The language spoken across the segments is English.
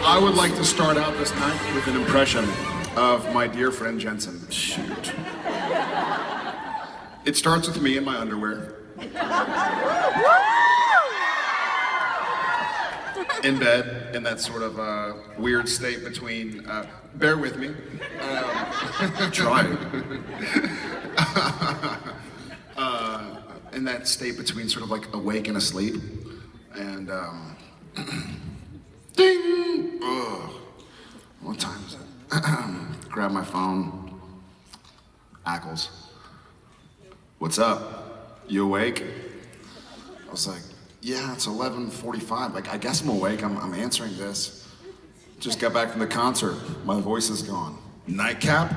I would like to start out this night with an impression of my dear friend Jensen. Shoot. It starts with me in my underwear. In bed, in that sort of weird state between, bear with me. Trying. In that state between sort of like awake and asleep. And, ding! Ugh. What time is it? Grab my phone. Ackles. What's up? You awake? I was like, yeah, it's 11:45. Like, I guess I'm awake. I'm answering this. Just got back from the concert. My voice is gone. Nightcap?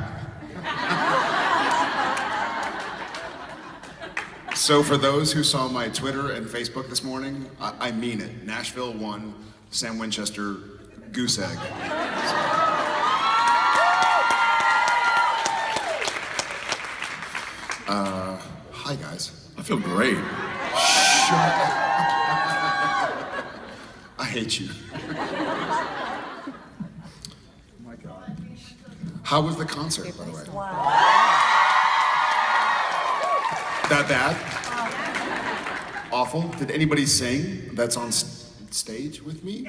So for those who saw my Twitter and Facebook this morning, I mean it. Nashville won, Sam Winchester, goose egg. Hi guys. I feel great. Shut up. I hate you. Oh my God. How was the concert, by the way? Wow. That bad? Awful? Did anybody sing that's on stage with me?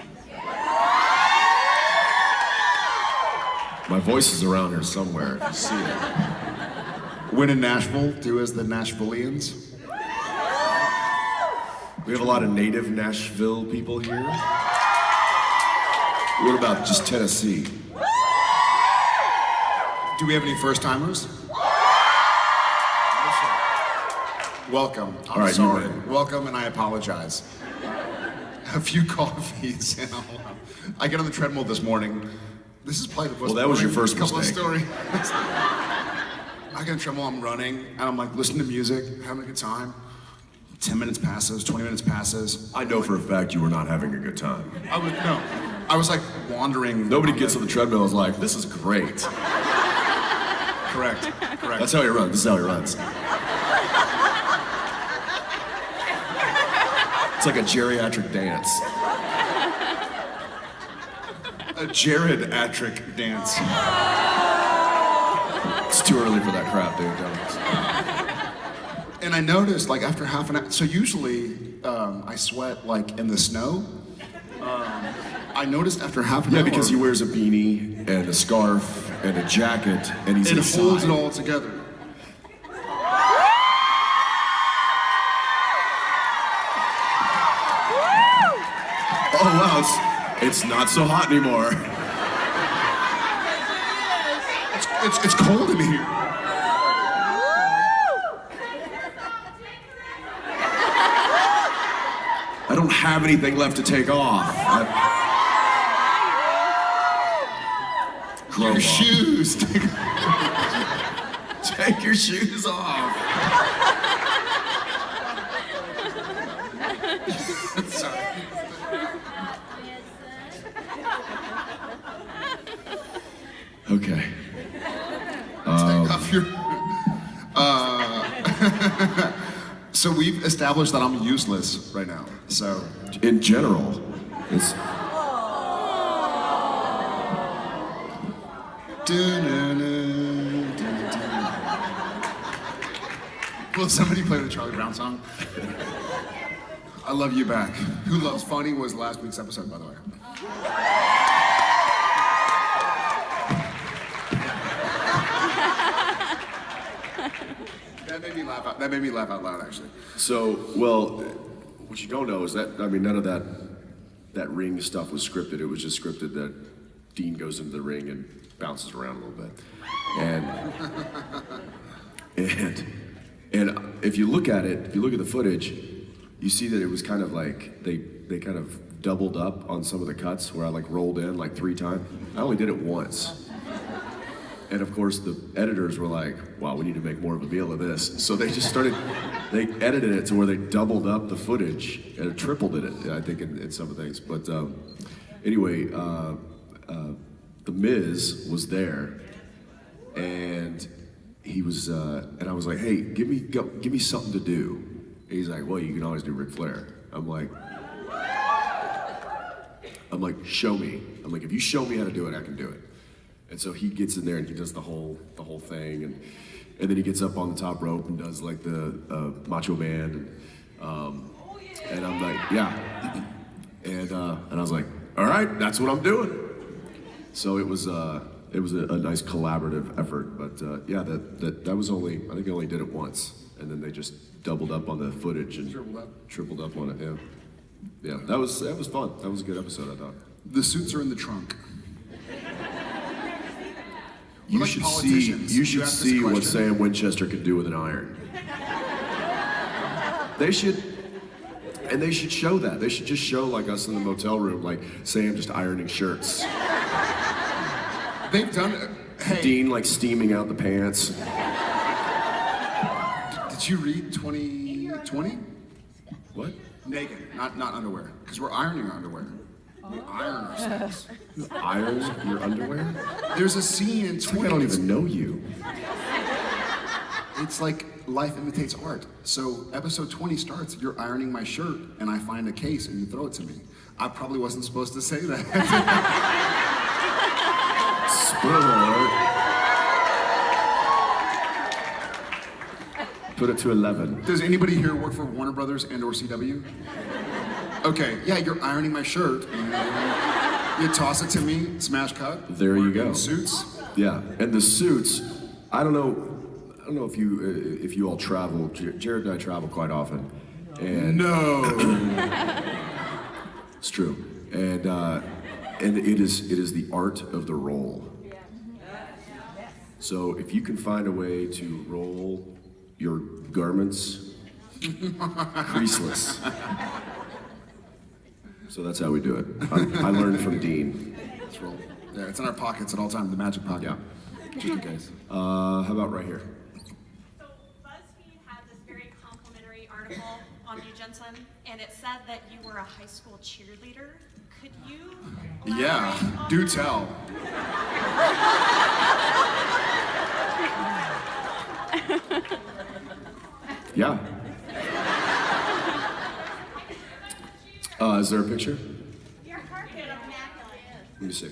My voice is around here somewhere, if you see it. When in Nashville, do as the Nashvillians. We have a lot of native Nashville people here. What about just Tennessee? Do we have any first-timers? Welcome. I'm All right, sorry. you win. Welcome, and I apologize. A few coffees, and I get on the treadmill this morning. This is probably the most Well, that was your boring first couple mistake. of stories. I get on the treadmill, I'm running, and I'm like listening to music, having a good time. 10 minutes passes, 20 minutes passes. I know for a fact you were not having a good time. I was like wandering. Nobody gets on the treadmill and is like, this is great. Correct. That's how he runs. This is how he runs. It's like a geriatric dance. A Jared-atric dance. It's too early for that crap, dude. Don't. And I noticed, like, after half an hour, so usually I sweat, like, in the snow. I noticed after half an hour. Yeah, because he wears a beanie and a scarf and a jacket, and he's it inside. holds it all together. Oh, wow, it's not so hot anymore. It's cold in here. I don't have anything left to take off. Grow Your up. shoes. Take your shoes off. Sorry. Okay. Take off your. So we've established that I'm useless right now. So In general, it's will somebody play the Charlie Brown song? I Love You Back. Who Loves Funny was last week's episode, by the way. That made me laugh out loud, actually. so, well, what you don't know is that, I mean, none of that ring stuff was scripted. It was just scripted that Dean goes into the ring and bounces around a little bit. And if you look at it, if you look at the footage, you see that it was kind of like, they kind of doubled up on some of the cuts where I like rolled in like 3 times. I only did it once. And of course the editors were like, wow, we need to make more of a meal of this. So they just they edited it to where they doubled up the footage and tripled it, I think, in some of the things. But anyway, The Miz was there, and he was, and I was like, hey, give me something to do. And he's like, well, you can always do Ric Flair. I'm like, show me. I'm like, if you show me how to do it, I can do it. And so he gets in there and he does the whole thing, and then he gets up on the top rope and does like the Macho Man, and I'm like, yeah, and I was like, all right, that's what I'm doing. So it was a nice collaborative effort, but yeah, that was only, I think I only did it once, and then they just doubled up on the footage and tripled up on it. Yeah, that was fun. That was a good episode, I thought. The suits are in the trunk. You like should politicians. you should see what Sam Winchester can do with an iron. They should show that. They should just show like us in the motel room, like Sam just ironing shirts. They've done it. Hey. Dean like steaming out the pants. Did you read 2020? What? Naked, not underwear, because we're ironing our underwear. We iron ourselves. You iron your underwear? There's a scene in 20. I don't even know you. It's like life imitates art. So episode 20 starts, you're ironing my shirt, and I find a case and you throw it to me. I probably wasn't supposed to say that. Spoiler alert. Put it to 11. Does anybody here work for Warner Brothers and/or CW? Okay, yeah, you're ironing my shirt. You toss it to me, smash cut. There you go. Suits. Yeah, and the suits. I don't know if you all travel. Jared and I travel quite often. And no. It's true, and it is the art of the roll. So if you can find a way to roll your garments creaseless. So that's how we do it. I learned from Dean. Let's roll. Yeah, it's in our pockets at all times, the magic pocket. Yeah. Just in case. How about right here? So BuzzFeed had this very complimentary article on you, Jensen, and it said that you were a high school cheerleader. Could you elaborate on Do that? tell. Yeah. Is there a picture? Your carpet is immaculate. Let me see.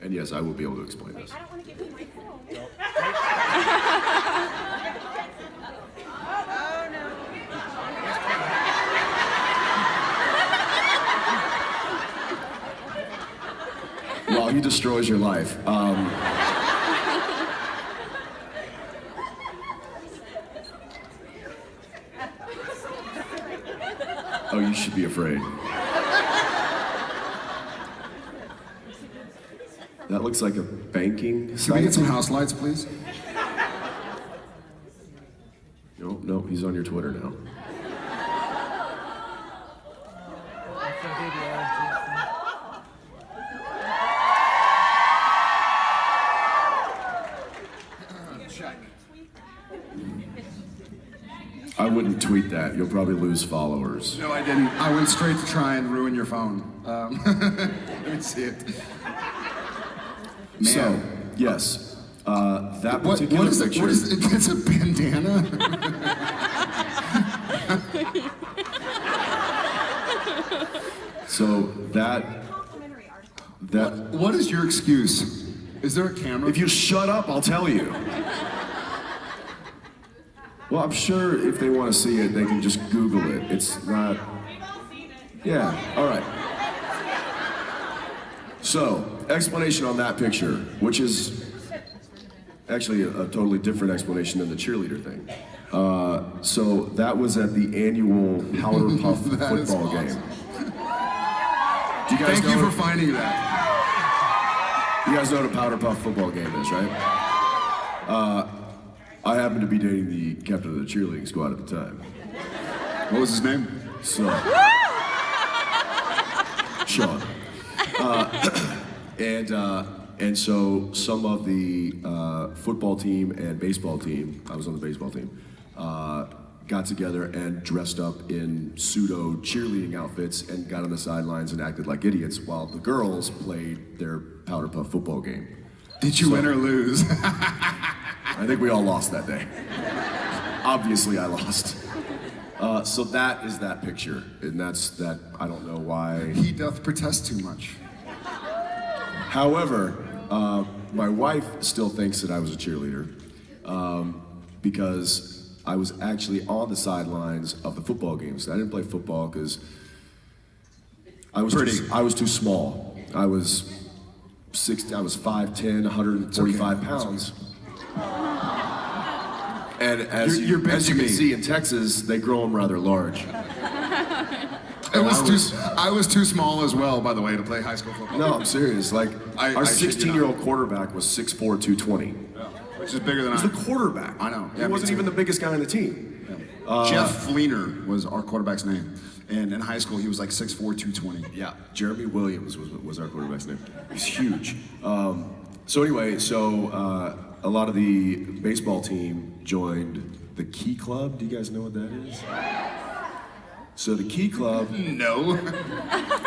And yes, I will be able to explain this. I don't want to give you my phone. Well, he destroys your life. Oh, you should be afraid. That looks like a banking Can we site. get some house lights, please? No, he's on your Twitter now. I wouldn't tweet that. You'll probably lose followers. No, I didn't. I went straight to try and ruin your phone. Let me see it. Man. So, yes, that particular what is picture. What is it? It's a bandana? So that Complimentary article. What is your excuse? Is there a camera? If you shut up, I'll tell you. Well, I'm sure if they want to see it, they can just Google it. It's not. We've all seen it. Yeah. All right. So, explanation on that picture, which is actually a totally different explanation than the cheerleader thing. So that was at the annual Powder Puff That is football awesome. game. Do you guys Thank know you for what- finding that. You guys know what a Powder Puff football game is, right? I happened to be dating the captain of the cheerleading squad at the time. What was his name? So. Sean. And so some of the football team and baseball team, I was on the baseball team, got together and dressed up in pseudo cheerleading outfits and got on the sidelines and acted like idiots while the girls played their powder puff football game. Did you win or lose? I think we all lost that day. Obviously, I lost. So that is that picture, and that's that. I don't know why. He doth protest too much. However, my wife still thinks that I was a cheerleader because I was actually on the sidelines of the football games. I didn't play football because I was too small. I was 5'10", 145 pounds. And as you can see in Texas, they grow them rather large. I was too small as well, by the way, to play high school football. No, I'm serious. Like, our 16-year-old quarterback was 6'4", 220. Which is bigger than He was the quarterback. I know. He wasn't even the biggest guy on the team. Yeah. Jeff Fleener was our quarterback's name. And in high school, he was like 6'4", 220. Yeah, Jeremy Williams was our quarterback's name. He's huge. So anyway, a lot of the baseball team joined the Key Club. Do you guys know what that is? So the Key Club. No.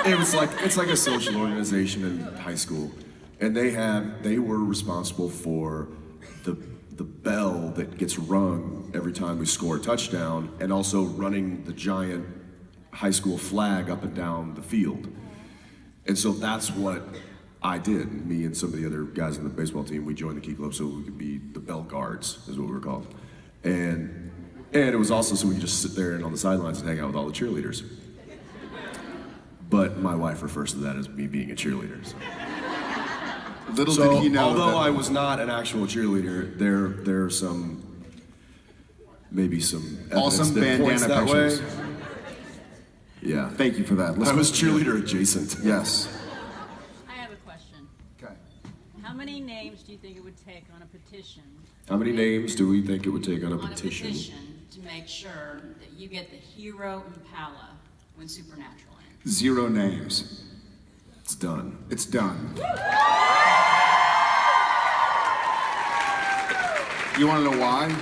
It's like a social organization in high school, and they were responsible for the bell that gets rung every time we score a touchdown, and also running the giant high school flag up and down the field. And so that's what I did. Me and some of the other guys on the baseball team, we joined the Key Club so we could be the bell guards, is what we were called. And it was also so we could just sit there and on the sidelines and hang out with all the cheerleaders. But my wife refers to that as me being a cheerleader. So. Little did he know. Although I was not an actual cheerleader, there are maybe some awesome that points bandana that pictures. way. Yeah. Thank you for that. I was cheerleader adjacent. Yes. I have a question. Okay. How many names do you think it would take on a petition? How many names do we think it would take on a petition? On a petition to make sure that you get the hero Impala when Supernatural ends? 0 names. It's done. It's done. You want to know why?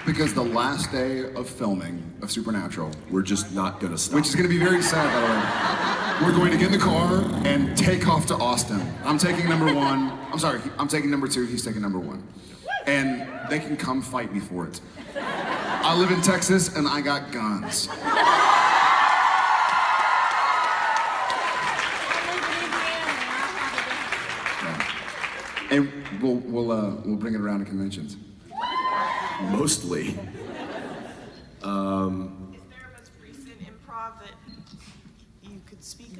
Because the last day of filming of Supernatural, We're just not gonna stop. which is going to be very sad, by the way, we're going to get in the car and take off to Austin. I'm taking number 1. I'm sorry, I'm taking number 2. He's taking number 1. And they can come fight me for it. I live in Texas and I got guns. And we'll bring it around to conventions. Mostly. Is there a most recent improv that you could speak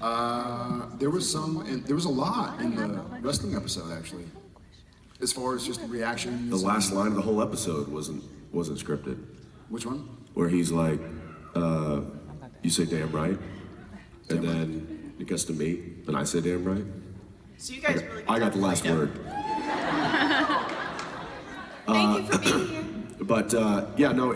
of? There was a lot in the wrestling episode, actually. As far as just reactions. The last line of the whole episode wasn't scripted. Which one? Where he's like, you say damn right, and then it gets to me, and I say damn right. So you guys really I got the last word. Thank you for being here. But yeah, no,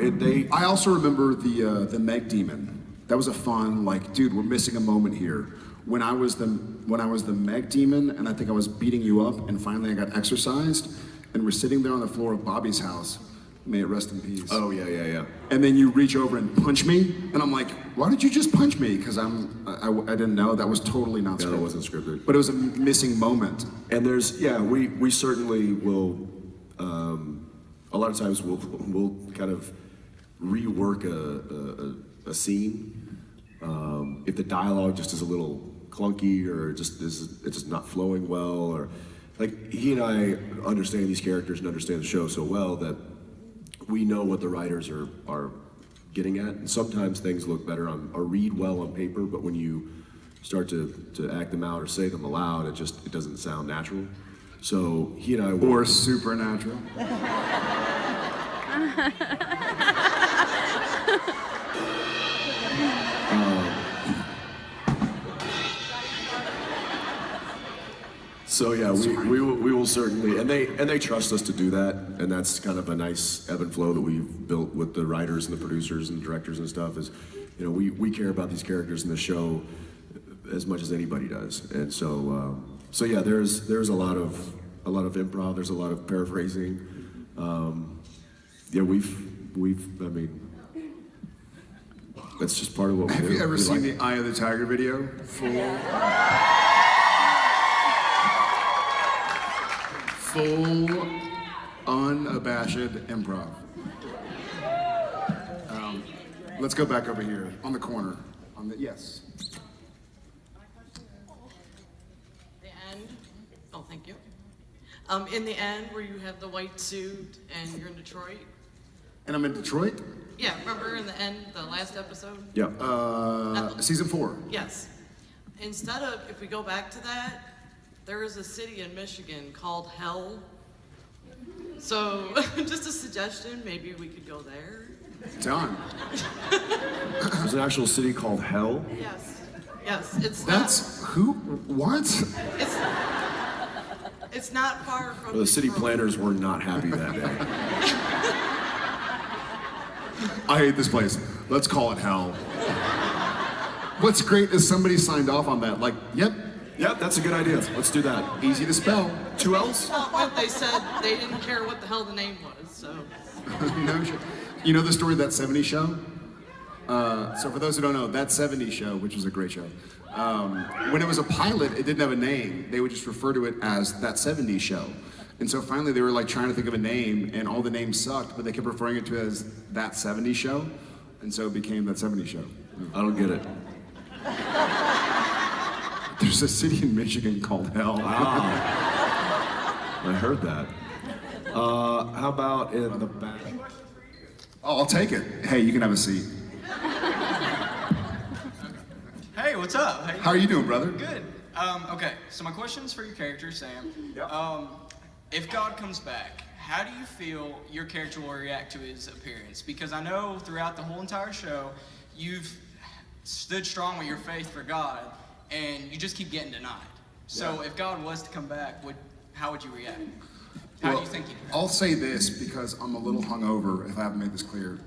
I also remember the Meg Demon. That was a fun, like, dude, we're missing a moment here. When I was the Meg Demon, and I think I was beating you up, and finally I got exorcised, and we're sitting there on the floor of Bobby's house. May it rest in peace. Oh yeah. And then you reach over and punch me, and I'm like, why did you just punch me? Because I didn't know. That was totally not scripted. That wasn't scripted. But it was a missing moment. And we certainly will. A lot of times we'll kind of rework a scene if the dialogue just is a little clunky or it's just not flowing well, or like he and I understand these characters and understand the show so well that we know what the writers are getting at, and sometimes things look better or read well on paper, but when you start to act them out or say them aloud, it doesn't sound natural. So he and I will, Or supernatural. So yeah, we will certainly, and they trust us to do that, and that's kind of a nice ebb and flow that we've built with the writers and the producers and the directors and stuff. Is, we care about these characters in the show as much as anybody does. And so yeah, there's a lot of improv. There's a lot of paraphrasing. Yeah, I mean, that's just part of what we do. Have you ever We seen like- the Eye of the Tiger video? Full, unabashed improv. Let's go back over here on the corner. Yes. The end. Oh, thank you. In the end, where you have the white suit and you're in Detroit. And I'm in Detroit. Yeah, remember in the end, the last episode? Yeah. Season 4. Yes. Instead of, if we go back to that, there is a city in Michigan called Hell. So, just a suggestion, maybe we could go there. Done. There's an actual city called Hell. Yes. Yes, That's who? What? it's not far from Well, the city Detroit. planners were not happy that day. I hate this place. Let's call it hell. What's great is somebody signed off on that. Like, yep, Yep, that's a good idea. Let's do that. easy to spell. 2 L's? Well, but they said they didn't care what the hell the name was, so. No shit. You know the story of That 70s Show? So for those who don't know, That 70s Show, which was a great show, when it was a pilot, it didn't have a name. They would just refer to it as That 70s Show. And so finally they were like trying to think of a name, and all the names sucked, but they kept referring it to it as That 70s Show. And so it became That 70s Show. I don't get it. There's a city in Michigan called Hell. I heard that. How about in the back? Oh, I'll take it. Hey, you can have a seat. Hey, what's up? How are you doing, brother? Good. Okay, so my question's for your character, Sam. If God comes back, how do you feel your character will react to his appearance? Because I know throughout the whole entire show, you've stood strong with your faith for God, and you just keep getting denied. So if God was to come back, how would you react? How do you think he'd react? I'll say this because I'm a little hungover, if I haven't made this clear.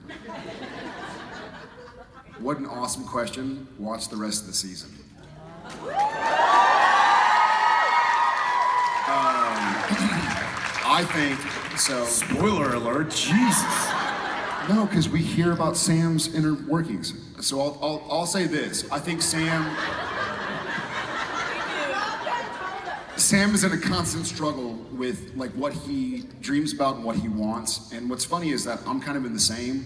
What an awesome question. Watch the rest of the season. I think so. Spoiler alert, Jesus. No, because we hear about Sam's inner workings. So I'll say this. I think Sam is in a constant struggle with like what he dreams about and what he wants. And what's funny is that I'm kind of in the same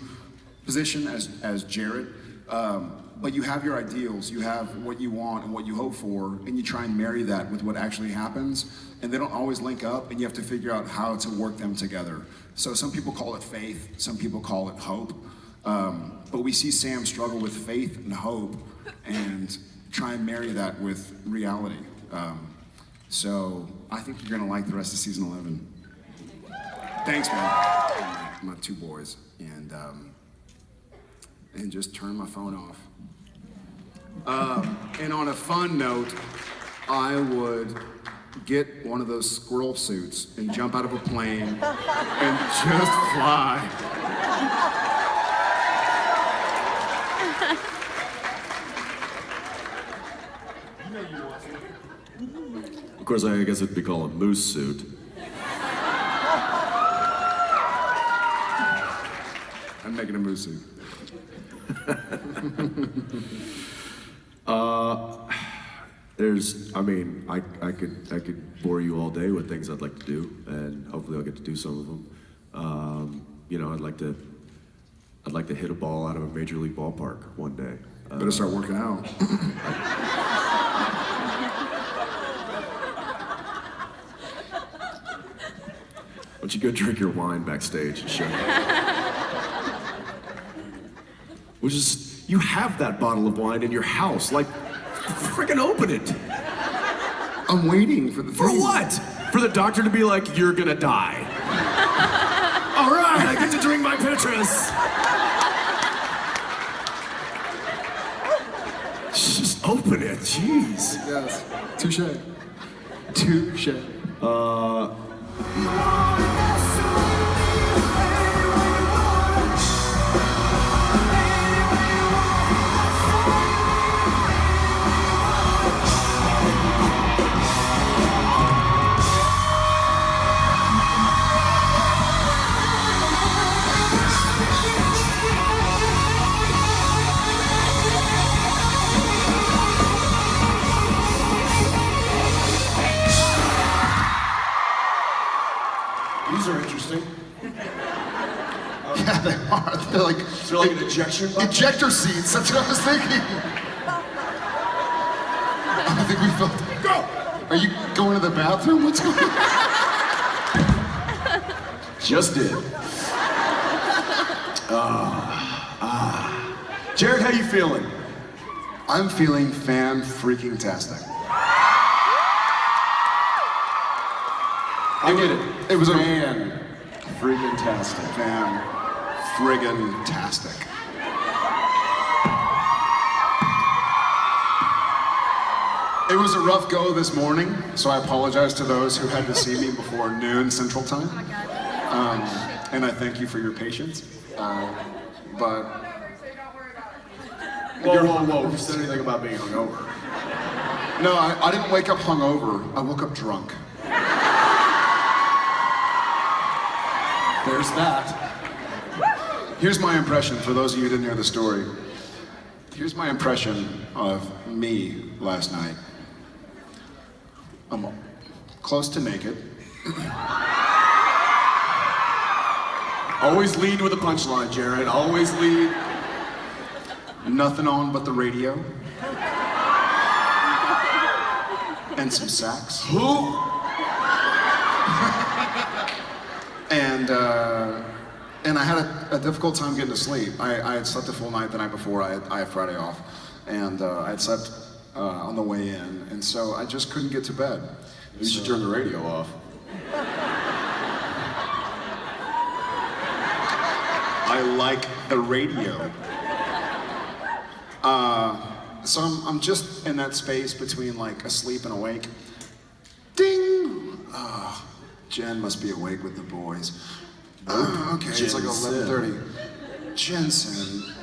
position as Jared. But you have your ideals, you have what you want and what you hope for, and you try and marry that with what actually happens, and they don't always link up, and you have to figure out how to work them together. So some people call it faith, some people call it hope, but we see Sam struggle with faith and hope and try and marry that with reality. So I think you're gonna like the rest of season 11. Thanks, man. My 2 boys, and just turn my phone off. And on a fun note, I would get one of those squirrel suits and jump out of a plane and just fly. Of course, I guess it'd be called a moose suit. I'm making a moose suit. I could bore you all day with things I'd like to do, and hopefully I'll get to do some of them. I'd like to hit a ball out of a major league ballpark one day. Better start working out. Why don't you go drink your wine backstage and show me? You have that bottle of wine in your house. Like, freaking open it. I'm waiting for the For thing. what? For the doctor to be like, you're gonna die. All right, I get to drink my Petrus. Just open it, jeez. Yes. Touche. Touche. They're like, Is there like an ejection button? ejector seats. That's what I was thinking. I think we felt. Go. Are you going to the bathroom? What's going on? Just did. Jared, how you feeling? I'm feeling fan-freaking-tastic. I get it. It was a Freaking-tastic. fan-friggin-tastic. It was a rough go this morning, so I apologize to those who had to see me before noon Central Time. And I thank you for your patience. But Whoa. You said anything about being hungover? no, I didn't wake up hungover. I woke up drunk. There's that. Here's my impression, for those of you who didn't hear the story. Here's my impression of me last night. I'm close to naked. Always lead with a punchline, Jared. Always lead. Nothing on but the radio. And some sax. Who? And I had a difficult time getting to sleep. I had slept a full night the night before. I had Friday off. And I had slept on the way in. And so I just couldn't get to bed. You should turn the radio off. I like the radio. So I'm just in that space between like asleep and awake. Ding! Jen must be awake with the boys. Okay, it's like Jensen. 11:30. Jensen.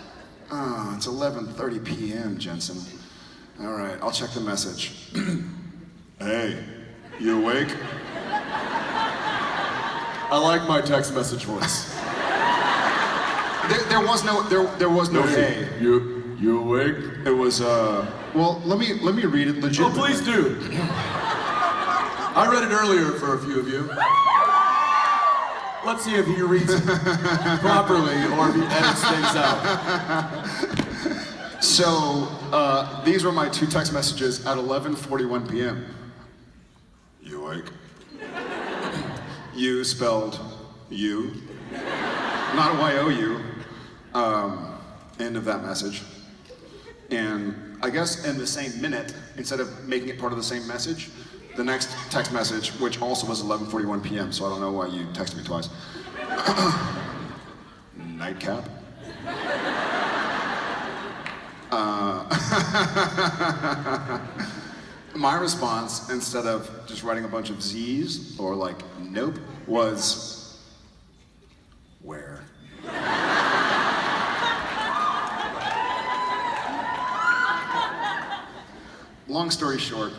It's 11:30 p.m., Jensen. All right, I'll check the message. Hey, you awake? I like my text message voice. There was no hey. You awake? It was well, let me read it Oh, legitimately. please do. I read it earlier for a few of you. Let's see if he reads it properly or if he edits things out. So, these were my two text messages at 11:41 p.m. You awake? You spelled you, not Y-O-U. End of that message. And I guess in the same minute, instead of making it part of the same message, the next text message, which also was 11:41 p.m., so I don't know why you texted me twice. Nightcap. My response, instead of just writing a bunch of Z's or like nope, was where? Long story short,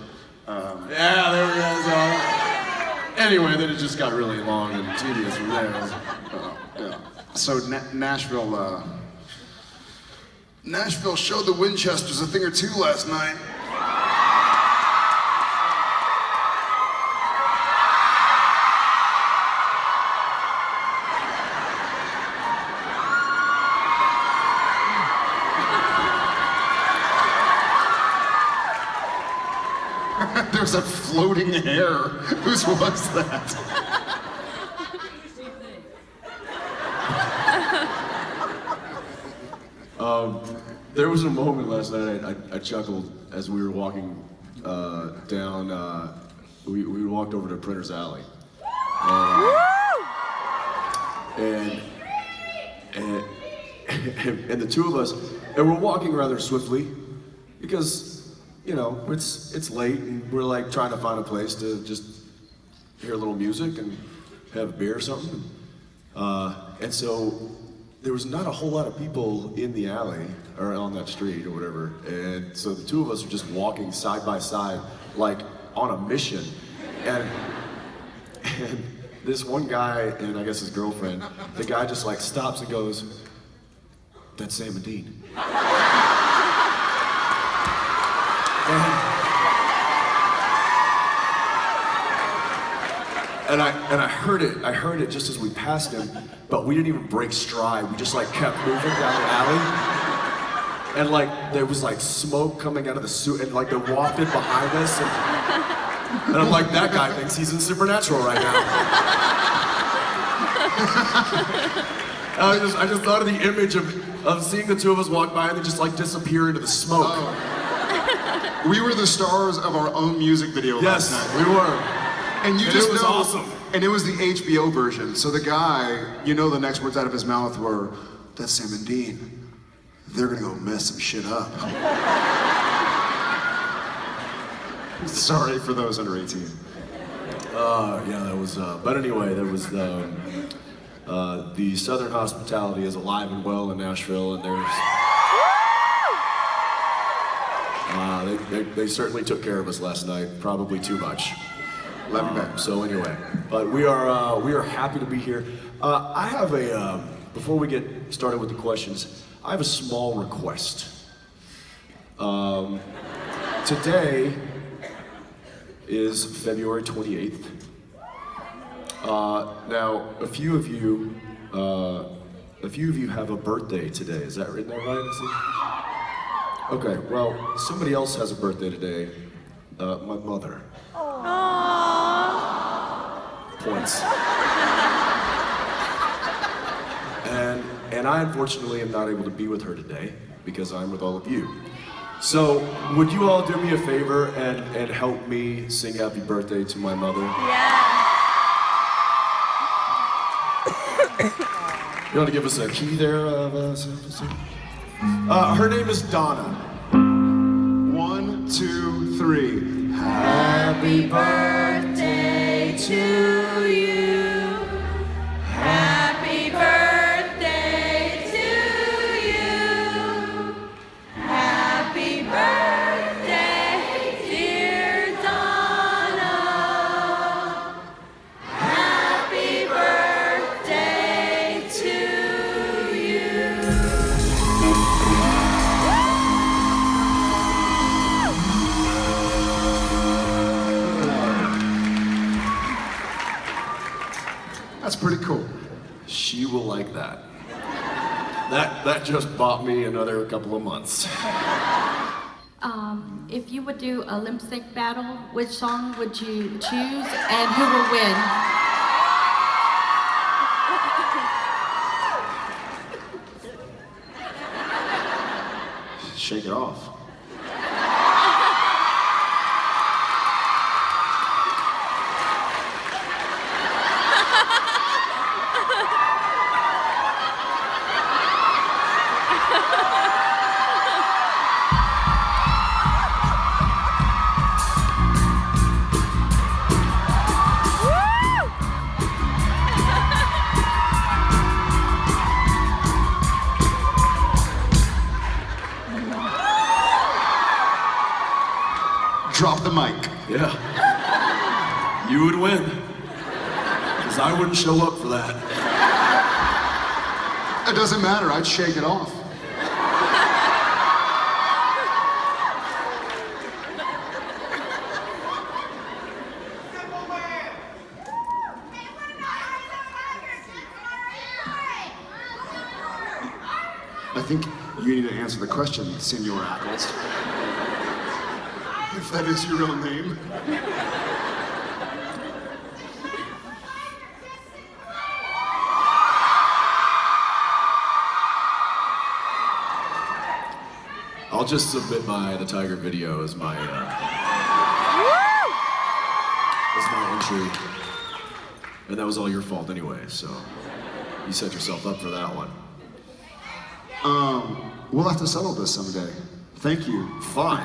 Yeah, there we go. Anyway, then it just got really long and tedious from there. yeah. So Nashville showed the Winchesters a thing or two last night. There's a floating hair. Whose was that? There was a moment last night I chuckled as we were walking down. We walked over to Printer's Alley, and the two of us, and we're walking rather swiftly because it's late and we're like trying to find a place to just hear a little music and have a beer or something. And so there was not a whole lot of people in the alley or on that street or whatever. And so the two of us are just walking side by side, like on a mission. And this one guy and I guess his girlfriend, the guy just like stops and goes, "That's Sam and Dean." And I heard it just as we passed him, but we didn't even break stride. We just like kept moving down the alley. And like there was like smoke coming out of the suit, and like they wafted behind us, and I'm like, that guy thinks he's in Supernatural right now. I just thought of the image of seeing the two of us walk by and then just like disappear into the smoke. Oh. We were the stars of our own music video Yes, last night. we were. And you And just it was know, awesome. And it was the HBO version. So the guy, you know, the next words out of his mouth were, "That's Sam and Dean. They're gonna go mess some shit up." Sorry for those under 18. Yeah, that was. But anyway, there was the Southern hospitality is alive and well in Nashville, and there's. They certainly took care of us last night. Probably too much. Love you back. So anyway, but we are happy to be here. I have a before we get started with the questions, I have a small request. Today is February 28th. Now, a few of you have a birthday today. Is that right? Okay. Well, somebody else has a birthday today. My mother. Points. And I unfortunately am not able to be with her today because I'm with all of you. So would you all do me a favor and help me sing happy birthday to my mother? Yeah. You want to give us a key there? Her name is Donna. 1, 2, 3. Happy birthday to you. Happy birthday to you. Happy birthday, dear Donna. Happy birthday to you. That's pretty cool. She will like that. That just bought me another couple of months. If you would do a lip sync battle, which song would you choose and who will win? Shake it off. Drop the mic. Yeah. You would win. Because I wouldn't show up for that. It doesn't matter, I'd shake it off. I think you need to answer the question, Senor Ackles. If that is your real name. I'll just submit the Tiger video as my entry. And that was all your fault anyway, so you set yourself up for that one. We'll have to settle this someday. Thank you. Fine.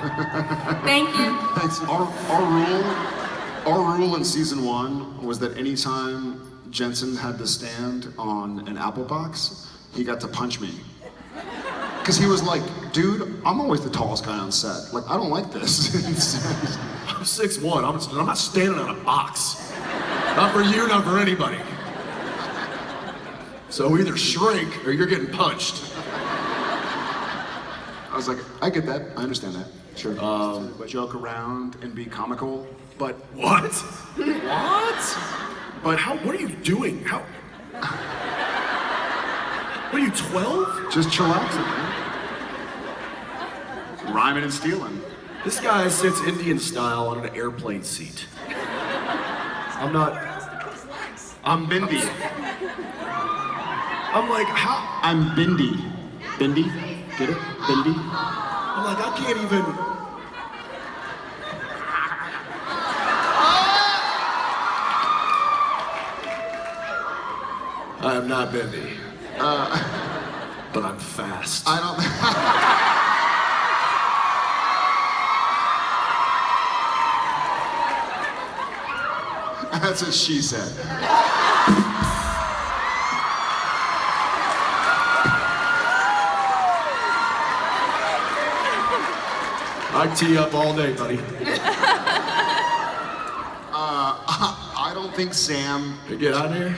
Thank you. Thanks. Our rule in season 1 was that anytime Jensen had to stand on an apple box, he got to punch me. Because he was like, dude, I'm always the tallest guy on set. Like, I don't like this. I'm 6'1", I'm not standing on a box. Not for you, not for anybody. So either shrink or you're getting punched. I was like, I get that. I understand that. Sure. Joke around and be comical, but What? What? But what are you doing? What are you, 12? Just chillaxing, man. Rhyming and stealing. This guy sits Indian style on an airplane seat. I'm Bindi. I'm like, how? I'm Bindi. Bindi? Get it? Bindi? I'm like, I can't even. I am not bendy. But I'm fast. I don't. That's what she said. I tee up all day, buddy. I don't think Sam. Get out of here.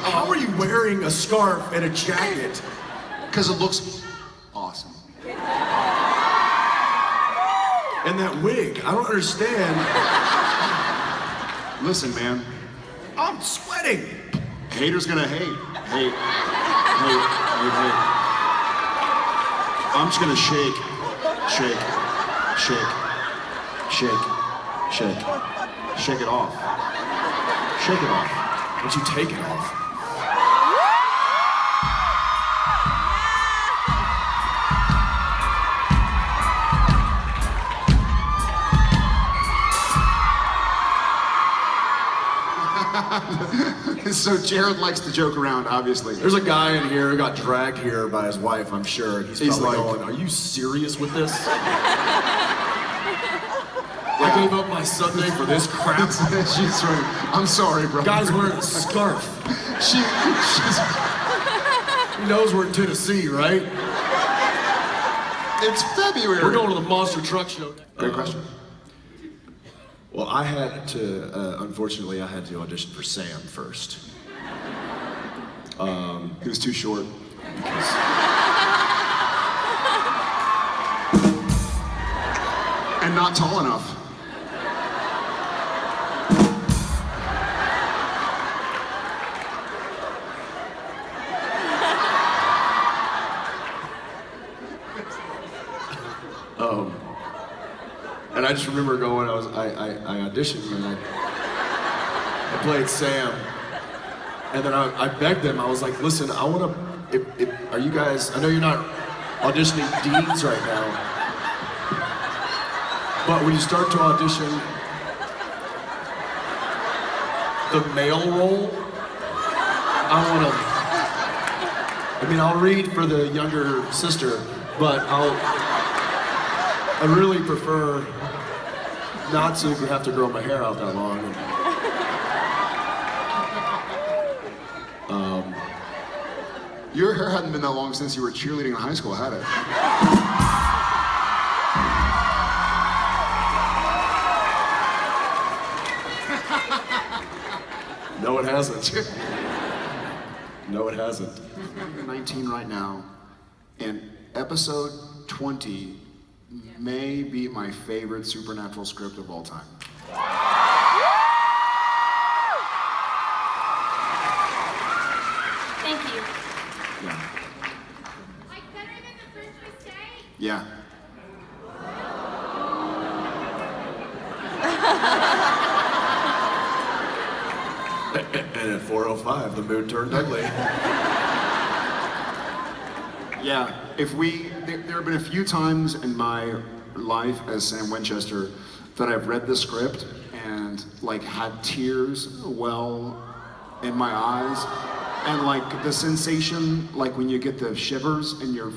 How are you wearing a scarf and a jacket? Because it looks awesome. And that wig, I don't understand. Listen, man. I'm sweating. Haters gonna hate. Hate. I'm just gonna shake. Shake it off. Shake it off. Once you take it off. So Jared likes to joke around, obviously. There's a guy in here who got dragged here by his wife, I'm sure. And he's probably like, going, are you serious with this? I gave up my Sunday for this crap. She's right. I'm sorry, bro. Guy's wearing a scarf. She's. He knows we're in Tennessee, right? It's February. We're going to the Monster Truck Show. Great question. Well, I had to, unfortunately, I had to audition for Sam first. He was too short. And not tall enough. And I just remember going, I auditioned and I played Sam. And then I begged them, I was like, listen, I want to, are you guys, I know you're not auditioning deans right now, but when you start to audition the male role, I'll read for the younger sister, but I really prefer not to have to grow my hair out that long. Your hair hadn't been that long since you were cheerleading in high school, had it? No, it hasn't. No, it hasn't. I'm 19 right now, and episode 20 may be my favorite supernatural script of all time. Thank you. Yeah. Like better than the first we say? Yeah. And at 4:05, the mood turned ugly. Yeah, there have been a few times in my life as Sam Winchester that I've read the script and like had tears well in my eyes, and like the sensation, like when you get the shivers and your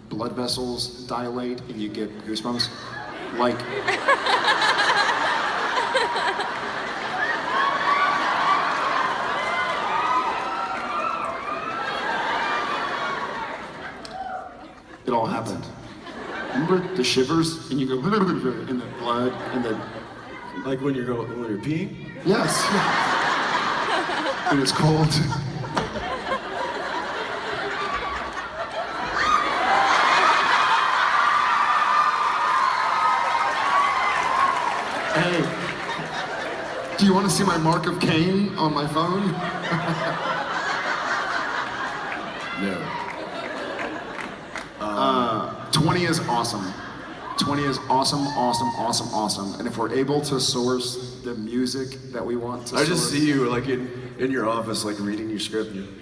blood vessels dilate and you get goosebumps, like. It all happened. Remember the shivers and you go in the blood and the. Like when you're peeing? Yes. And it's cold. Hey, Do you want to see my mark of Cain on my phone? No. 20 is awesome. 20 is awesome, awesome, awesome, awesome. And if we're able to source the music that we want to I source... just see you like in your office, like reading your script. And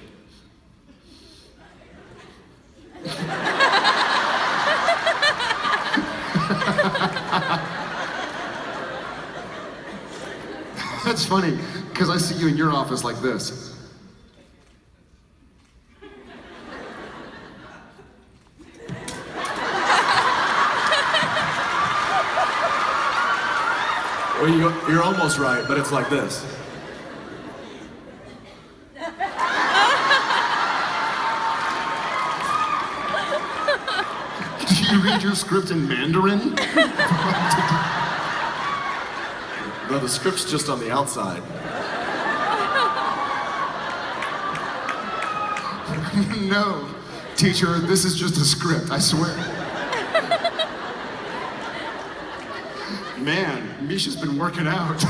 That's funny, because I see you in your office like this. well, you're almost right, but it's like this. Do you read your script in Mandarin? No, the script's just on the outside. No, teacher, this is just a script, I swear. Man, Misha's been working out.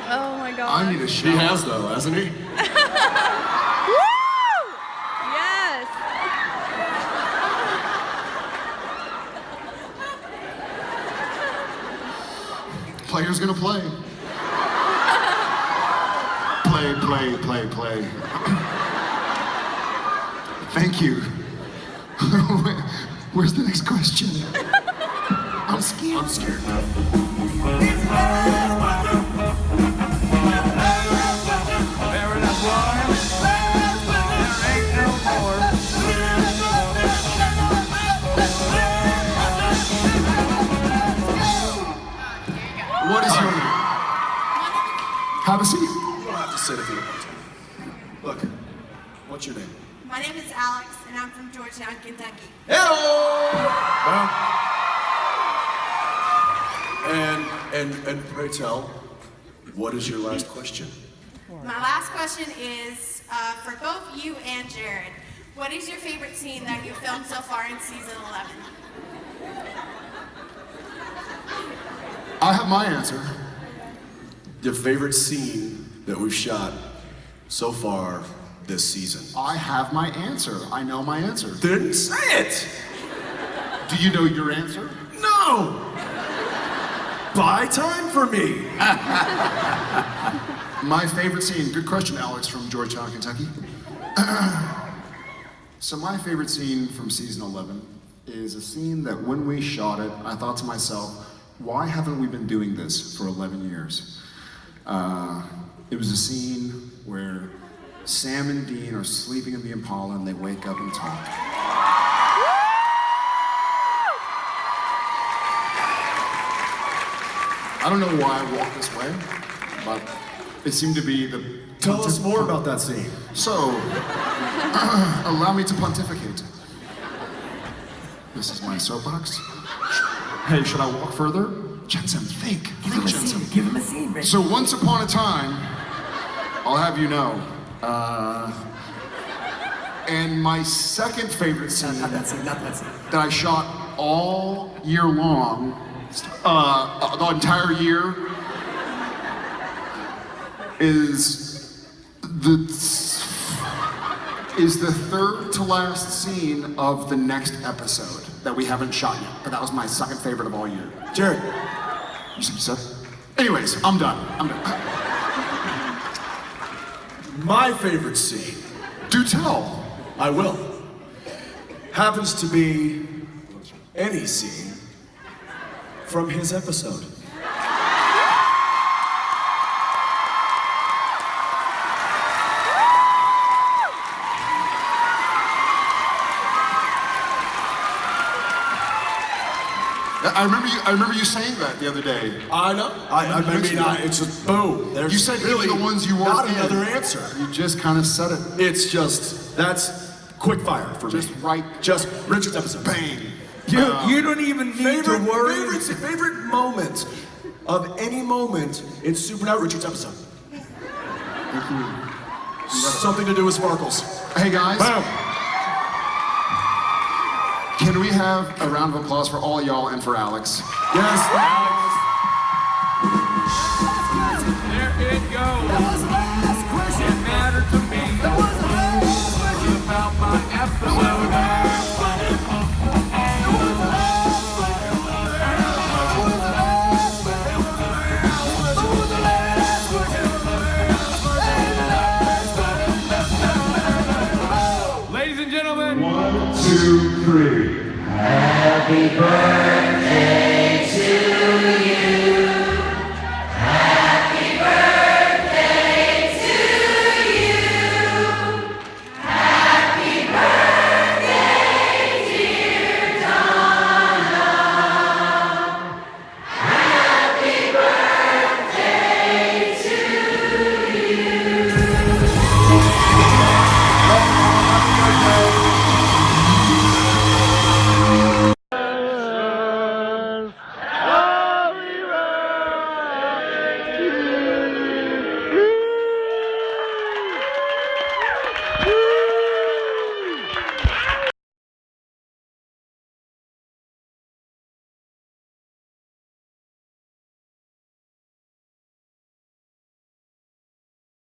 Oh my god. I need a shower. He has though, hasn't he? Woo! Yes. Player's gonna play. Play, play, play, play. Thank you. Where's the next question? I'm scared. I'm scared. What is your name? Have a seat. You don't have to sit if you don't want to. Look, what's your name? My name is Alex, and I'm from Georgetown, Kentucky. Hello! And pray tell, what is your last question? My last question is for both you and Jared. What is your favorite scene that you filmed so far in season 11? I have my answer. Your favorite scene that we've shot so far this season? I have my answer. I know my answer. Didn't say it! Do you know your answer? No! Buy time for me! My favorite scene, good question, Alex from Georgetown, Kentucky. So my favorite scene from season 11 is a scene that when we shot it, I thought to myself, why haven't we been doing this for 11 years? It was a scene where Sam and Dean are sleeping in the Impala and they wake up and talk. I don't know why I walk this way, but it seemed to be the... Tell us more about that scene. So, allow me to pontificate. This is my soapbox. Hey, should I walk further? Jensen, think. Think, Jensen. Give him a scene, Rick. So once upon a time, I'll have you know, and my second favorite scene Not that scene, not that scene. that I shot all year long, the entire year, is the third to last scene of the next episode that we haven't shot yet. But that was my second favorite of all year. Jared. You said? Anyways, I'm done. My favorite scene, Do tell. I will, happens to be any scene from his episode. I remember you saying that the other day. I know. It's just boom. There's You said really even the ones you weren't not in. another answer. You just kind of said it. It's just that's quick fire for Just me. right. Just Richard's episode. Bang. You don't even need to worry. Favorite moment of any moment in Supernatural Richard's episode. Something to do with sparkles. Hey guys, Boom. can we have a round of applause for all y'all and for Alex? Yes. There it goes. It mattered to me. About my episode. Ladies and gentlemen. 1, 2, 3. Happy birthday.